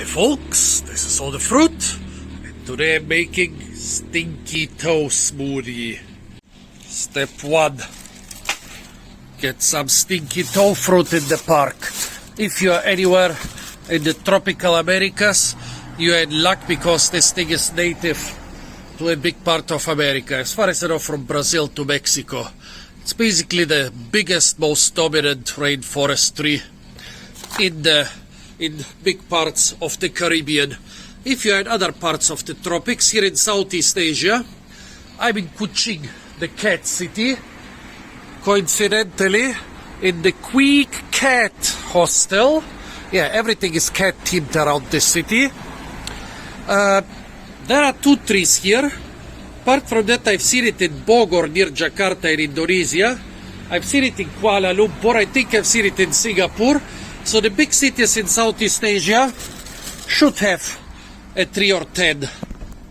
Hi folks, this is all the fruit, and today I'm making Stinky Toe smoothie. Step 1. Get some Stinky Toe Fruit in the park. If you are anywhere in the tropical Americas, you are in luck because this thing is native to a big part of America. As far as I know, from Brazil to Mexico. It's basically the biggest, most dominant rainforest tree in big parts of the Caribbean. If you're in other parts of the tropics, here in Southeast Asia, I'm in Kuching, the cat city, coincidentally in the Quick Cat Hostel. Yeah, everything is cat themed around this city. There are 2 trees here. Apart from that, I've seen it in Bogor near Jakarta in Indonesia. I've seen it in Kuala Lumpur. I think I've seen it in Singapore. So the big cities in Southeast Asia should have a 3 or 10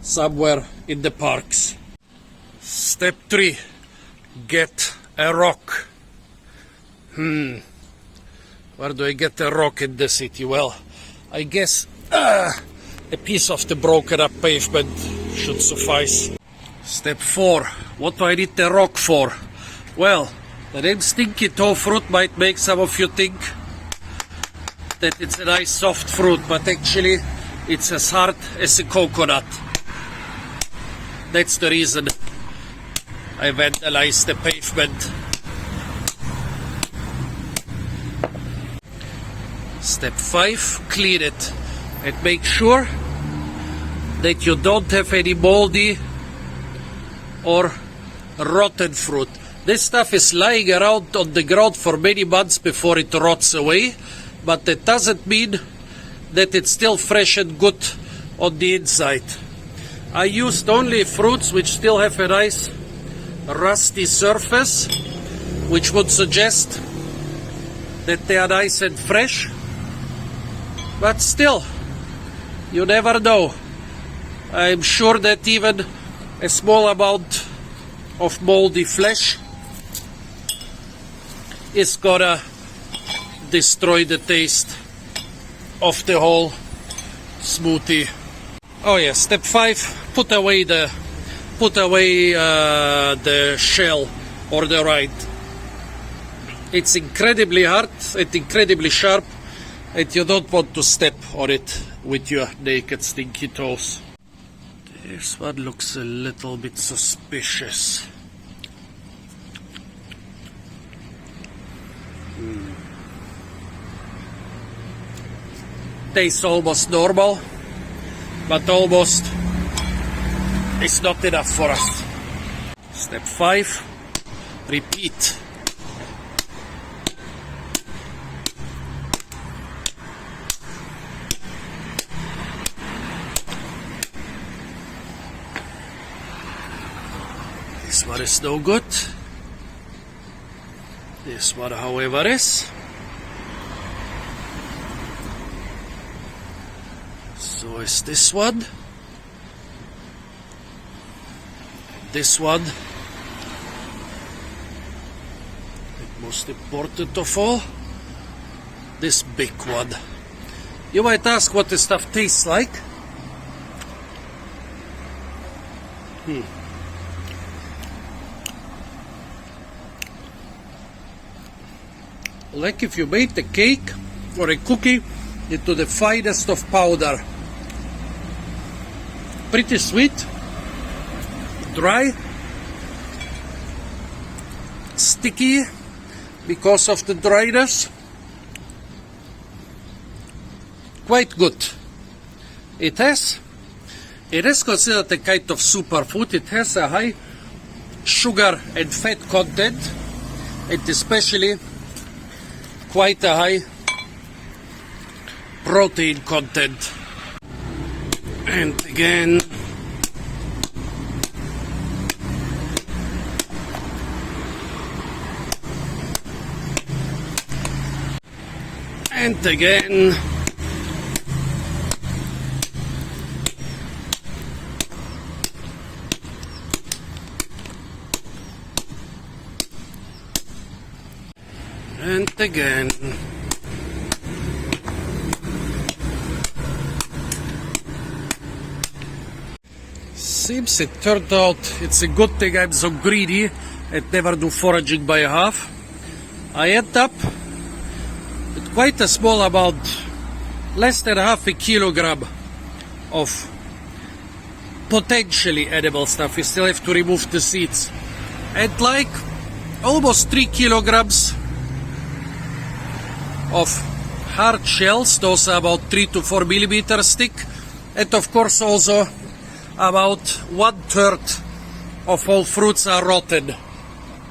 somewhere in the parks. Step 3. Get a rock. Where do I get a rock in the city? Well, I guess a piece of the broken up pavement should suffice. Step 4. What do I need the rock for? Well, the name Stinky Toe Fruit might make some of you think that it's a nice soft fruit, but actually it's as hard as a coconut. That's the reason I vandalized the pavement. Step 5. Clean it and make sure that you don't have any moldy or rotten fruit. This stuff is lying around on the ground for many months before it rots away, but that doesn't mean that it's still fresh and good on the inside. I used only fruits which still have a nice rusty surface, which would suggest that they are nice and fresh, but still, you never know. I'm sure that even a small amount of moldy flesh is gonna destroy the taste of the whole smoothie. Oh yeah, step 5, put away the shell or the rind. It's incredibly hard and incredibly sharp, and you don't want to step on it with your naked stinky toes. This one looks a little bit suspicious. Tastes almost normal, but almost is not enough for us. Step 5. Repeat. This one is no good. This one, however, is. So is this one. This one. And most important of all, this big one. You might ask what this stuff tastes like. Like if you made a cake or a cookie into the finest of powder. Pretty sweet, dry, sticky because of the dryness. Quite good. It is considered a kind of superfood. It has a high sugar and fat content, and especially quite a high protein content. And again, and again, and again. Seems it turned out it's a good thing I'm so greedy and never do foraging by half. I end up with quite a small amount, less than half a kilogram of potentially edible stuff. You still have to remove the seeds. And like almost 3 kilograms of hard shells. Those are about 3 to 4 millimeters thick. And of course also about 1/3 of all fruits are rotten.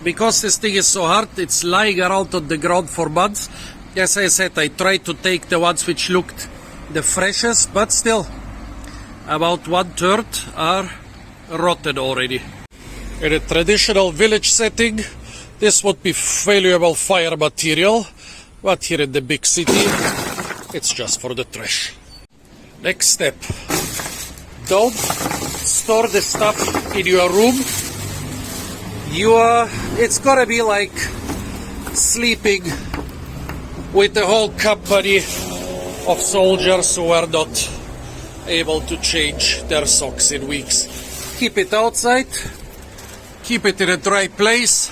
Because this thing is so hard, it's lying around on the ground for months. As I said, I tried to take the ones which looked the freshest, but still about 1/3 are rotten already. In a traditional village setting, this would be valuable fire material, but here in the big city, it's just for the trash. Next step. Don't store the stuff in your room. It's gonna be like sleeping with the whole company of soldiers who are not able to change their socks in weeks. Keep it outside. Keep it in a dry place.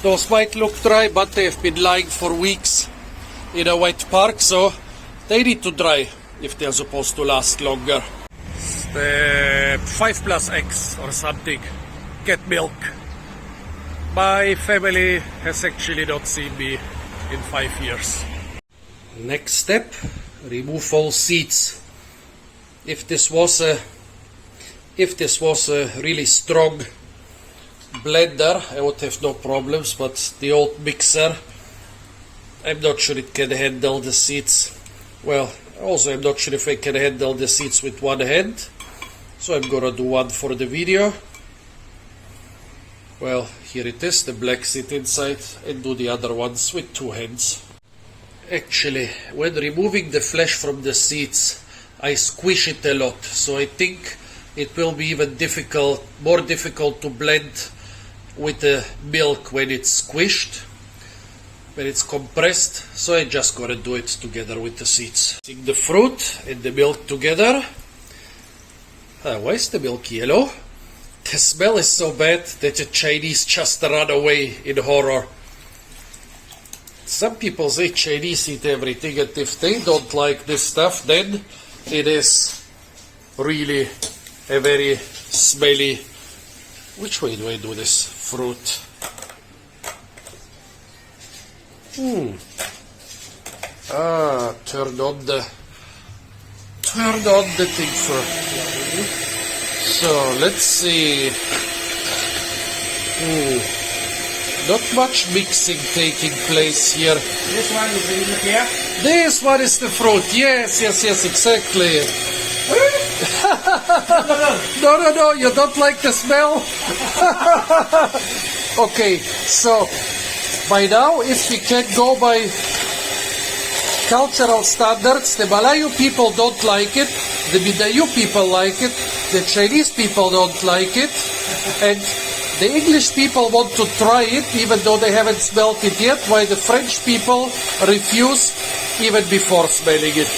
Those might look dry, but they have been lying for weeks in a wet park, so they need to dry if they're supposed to last longer. Step 5+X or something. Get milk. My family has actually not seen me in 5 years. Next step, remove all seeds. If this was a really strong blender, I would have no problems, but the old mixer, I'm not sure it can handle the seeds. Well, also I'm not sure if I can handle the seeds with one hand, so I'm gonna do one for the video. Well, here it is, the black seed inside, and do the other ones with 2 hands. Actually, when removing the flesh from the seeds, I squish it a lot, so I think it will be even more difficult to blend with the milk when it's squished, when it's compressed, so I just gotta do it together with the seeds. Mixing the fruit and the milk together. Why is the milk yellow? The smell is so bad that the Chinese just run away in horror. Some people say Chinese eat everything, and if they don't like this stuff, then it is really a very smelly. Which way do I do this? Fruit. Turn on the thing first. So let's see. Not much mixing taking place here. This one is the here? This one is the fruit. Yes, exactly. No, you don't like the smell? Okay, so by now, if we can go by cultural standards, the Malayu people don't like it, the Bidayu people like it, the Chinese people don't like it, and the English people want to try it even though they haven't smelled it yet, while the French people refuse even before smelling it.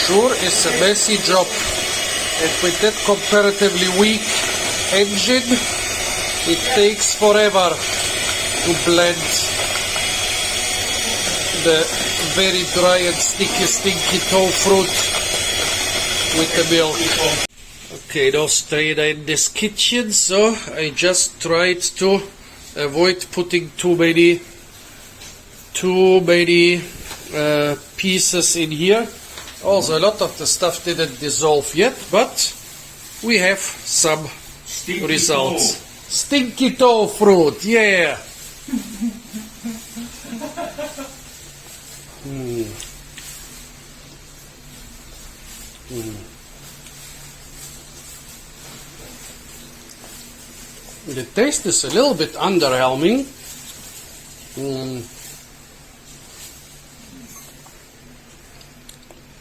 Sure, it's a messy job, and with that comparatively weak engine, it takes forever to blend the very dry and sticky Stinky Toe Fruit with the milk. Okay, those trays are in this kitchen, so I just tried to avoid putting too many pieces in here. Also, a lot of the stuff didn't dissolve yet, but we have some results. Stinky Toe Fruit, yeah! The taste is a little bit underwhelming.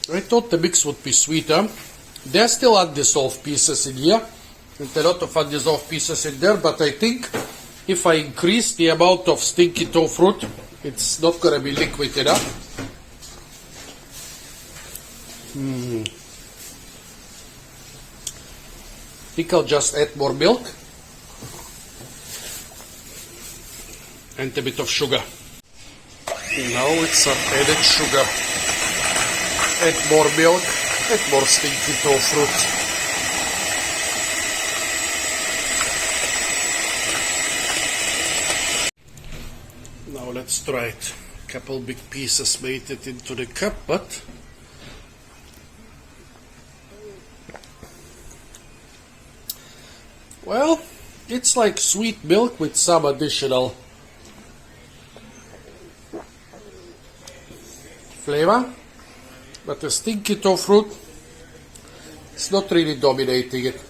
I thought the mix would be sweeter. There are still undissolved pieces in here, and a lot of undissolved pieces in there, but I think if I increase the amount of Stinky Toe Fruit, it's not going to be liquid enough. think I'll just add more milk and a bit of sugar. Now it's some added sugar. Add more milk, add more Stinky Toe Fruit. Now let's try it. A couple big pieces made it into the cup, but well, it's like sweet milk with some additional flavor, but the Stinky Toe Fruit is not really dominating it.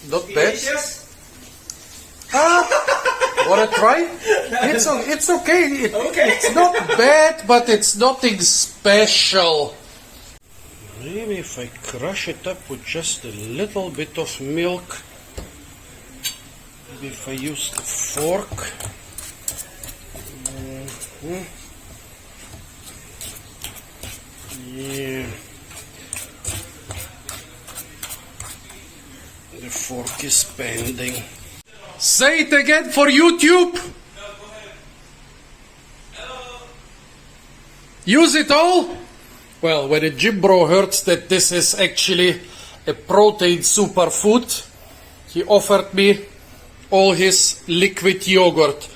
Not bad. Wanna try? It's okay. It's not bad, but it's nothing special. Maybe if I crush it up with just a little bit of milk. Maybe if I use the fork. Yeah. The fork is bending. Say it again for YouTube. Use it all? Well, when a gym bro heard that this is actually a protein superfood, he offered me all his liquid yogurt.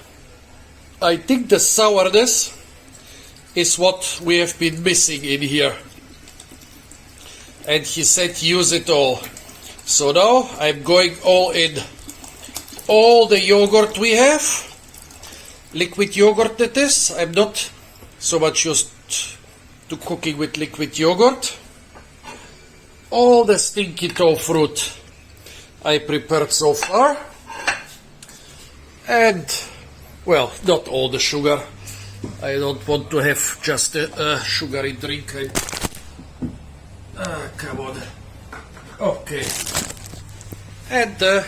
I think the sourness is what we have been missing in here. And he said use it all. So now I'm going all in. All the yogurt we have, liquid yogurt that is. I'm not so much used to cooking with liquid yogurt. All the Stinky Toe Fruit I prepared so far. And, well, not all the sugar. I don't want to have just a sugary drink. Come on. Okay. And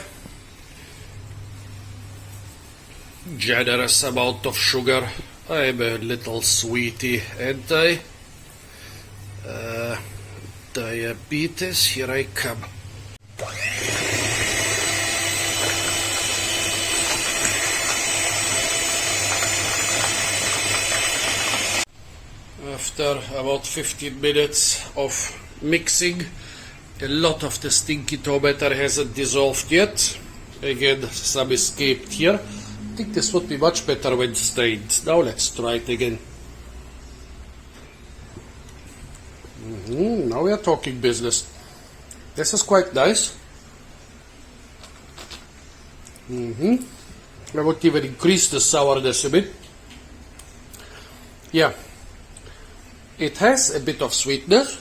generous amount of sugar. I'm a little sweetie, and diabetes, here I come. After about 15 minutes of mixing, a lot of the stinky toe batter hasn't dissolved yet. Again, some escaped here. I think this would be much better when strained. Now let's try it again. Now we are talking business. This is quite nice. I would even increase the sourness a bit. Yeah. It has a bit of sweetness.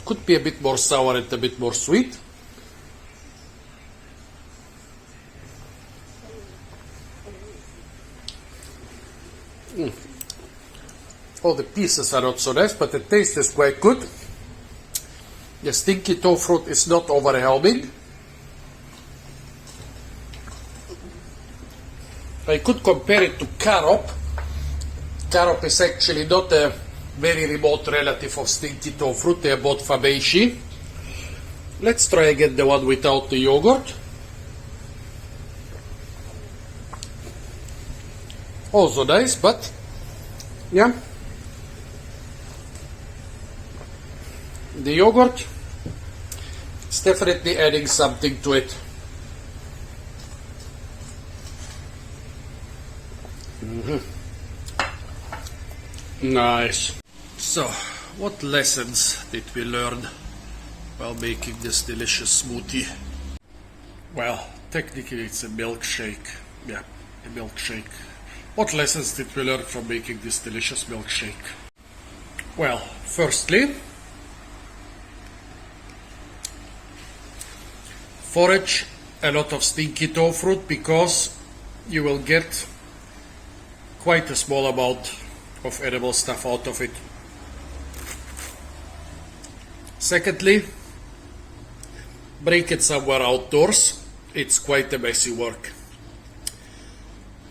Could be a bit more sour and a bit more sweet. All the pieces are not so nice, but the taste is quite good. The Stinky Toe Fruit is not overwhelming. I could compare it to carob. Carob is actually not a very remote relative of Stinky Toe Fruit. They are both fabaceae. Let's try again the one without the yogurt. Also nice, but yeah. The yogurt is definitely adding something to it. Nice. So, what lessons did we learn while making this delicious smoothie? Well, technically it's a milkshake. Yeah, a milkshake. What lessons did we learn from making this delicious milkshake? Well, firstly, forage a lot of Stinky Toe Fruit because you will get quite a small amount of edible stuff out of it. Secondly, break it somewhere outdoors. It's quite a messy work.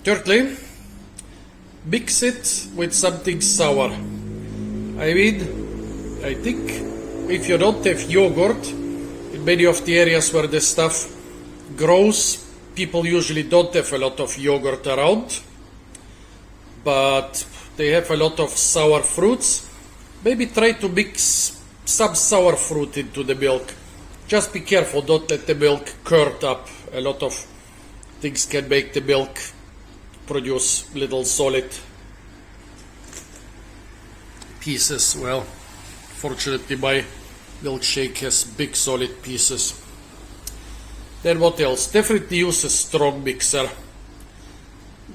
Thirdly, mix it with something sour. I mean, I think if you don't have yogurt, in many of the areas where this stuff grows, people usually don't have a lot of yogurt around, but they have a lot of sour fruits. Maybe try to mix some sour fruit into the milk. Just be careful, don't let the milk curd up. A lot of things can make the milk produce little solid pieces. Well, fortunately my milkshake has big solid pieces. Then what else? Definitely use a strong mixer.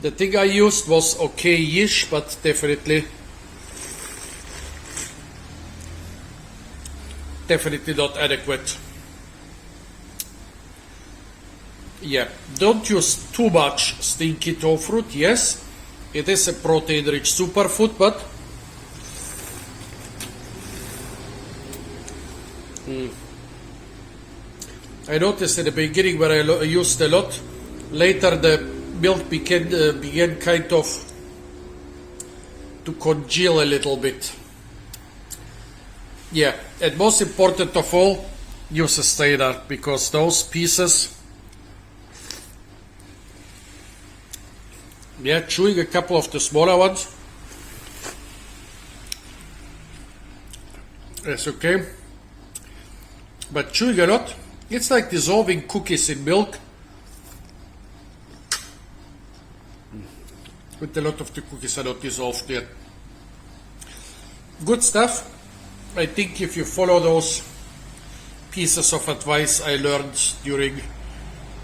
The thing I used was okay-ish, but definitely not adequate. Yeah, don't use too much Stinky Toe Fruit. Yes, it is a protein-rich superfood, but I noticed in the beginning where I used a lot, later the milk began kind of to congeal a little bit. Yeah, and most important of all, use a strainer, because those pieces, yeah, chewing a couple of the smaller ones, it's okay, but chewing a lot, it's like dissolving cookies in milk. But a lot of the cookies are not dissolved yet. Good stuff. I think if you follow those pieces of advice I learned during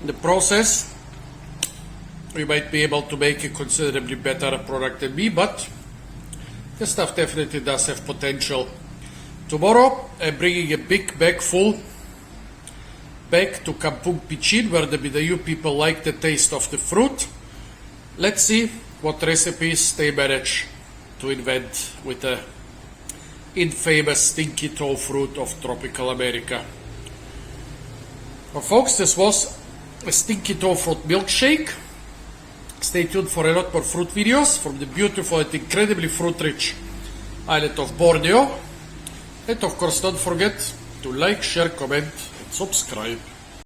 the process, we might be able to make a considerably better product than me, but this stuff definitely does have potential. Tomorrow I'm bringing a big bag full back to Kampung Pichin, where the Bidayuh people like the taste of the fruit. Let's see what recipes they manage to invent with the infamous Stinky Toe Fruit of tropical America. Well, folks, this was a Stinky Toe Fruit milkshake. Stay tuned for a lot more fruit videos from the beautiful and incredibly fruit-rich island of Borneo. And of course, don't forget to like, share, comment, and subscribe.